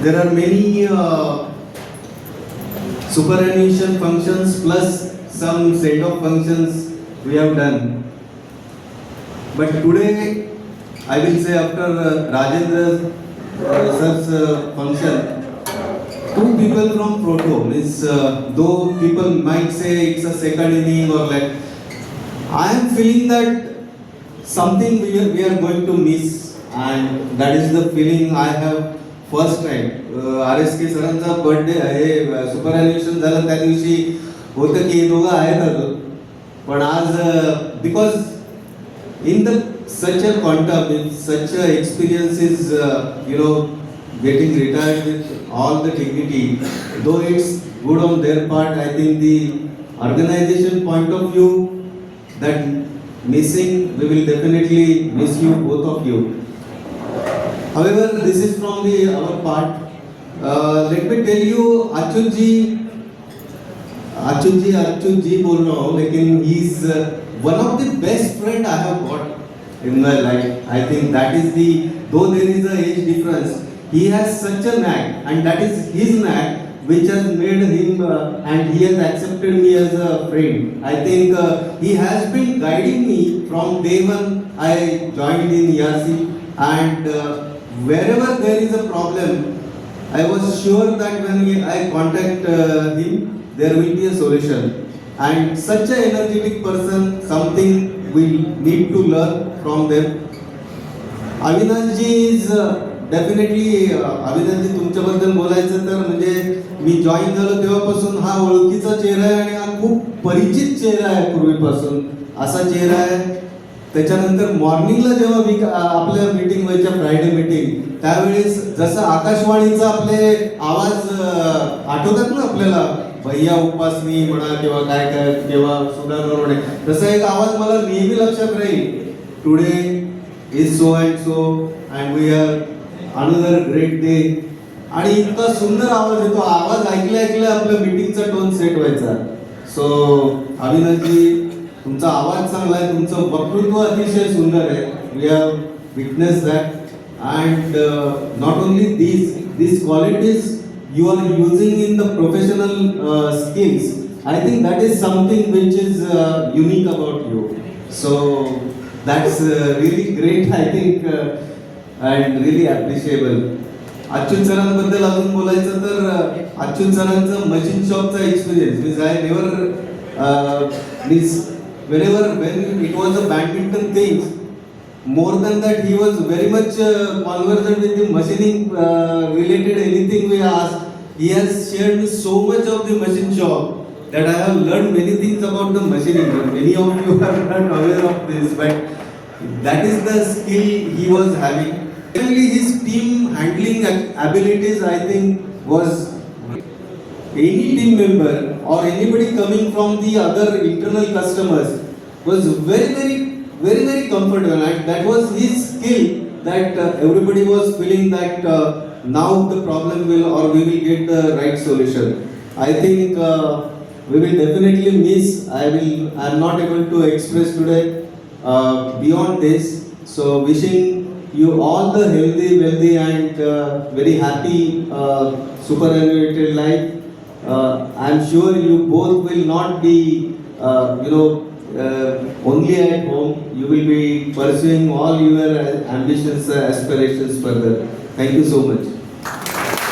there are many superannuation functions plus some send-off functions we have done. But today, I will say after Rajendra sir's function, two people from Proto means though people might say it's a second inning or like, I am feeling that something we are going to miss, and that is the feeling I have first time. RSK सरांचा birthday आहे, सुपरॅन्युएशन झालं त्या दिवशी होतं की हे दोघं आहेत अजून, पण आज because in the such a quantum, in such a experiences, getting retired with all the dignity, though it's good on their part, I think the organization point of view, that missing, we will definitely miss you, both of you. However, this is from our part. Let me tell you, Achyut ji बोल रहा हूँ, लेकिन he is one of the best friend I have got in my life. I think that is though there is a age difference, he has such a knack, and that is his knack which has made him and he has accepted me as a friend. I think he has been guiding me from day one I joined in ERC, and wherever there is a problem, I was sure that when I contact him, there will be a solution. And such an energetic person, something we need to learn from them. Avinash ji is definitely, Avinash ji तुमच्याबद्दल बोलायचं तर म्हणजे मी join झालो तेव्हापासून हा ओळखीचा चेहरा आहे आणि हा खूप परिचित चेहरा आहे पूर्वीपासून, असा चेहरा आहे. त्याच्यानंतर मॉर्निंगला जेव्हा आपल्या मीटिंग व्हायच्या फ्रायडे मीटिंग, त्यावेळेस जसं आकाशवाणीचा आपले आवाज आठवतात ना आपल्याला, भैया उपासनी म्हणा किंवा काय काय किंवा सुधाकर म्हणे, तसा एक आवाज मला नेहमी लक्षात राहील. Today is so and so and we are another great day. आणि इतका सुंदर आवाज येतो, आवाज ऐकल्या ऐकल्या आपल्या मीटिंगचा टोन सेट व्हायचा. सो अविनाशजी, तुमचा आवाज चांगला आहे, तुमचं वक्तृत्व अतिशय सुंदर आहे. We have witness that, and not only these qualities you are using in the professional skills. I think that is something which is unique about you. So that's really great, I think, and really appreciable. Achyut सरांबद्दल अजून बोलायचं तर अच्युत सरांचं machine शॉपचा experience means I never means when it was a badminton thing, more than that he was very much conversant with the machining related anything we asked. He has shared me so much of the machine shop that I have learned many things about the machining. Many of you are not aware of this, but that is the skill he was having. Certainly his team handling abilities, I think, was any team member or anybody coming from the other internal customers was very comfortable, and that was his skill, that everybody was feeling that now the problem will, or we will get the right solution. I think we will definitely miss. I am not able to express today beyond this. So wishing you all the healthy, wealthy and very happy superannuated life. I am sure you both will not be only at home. You will be pursuing all your ambitions, aspirations further. Thank you so much.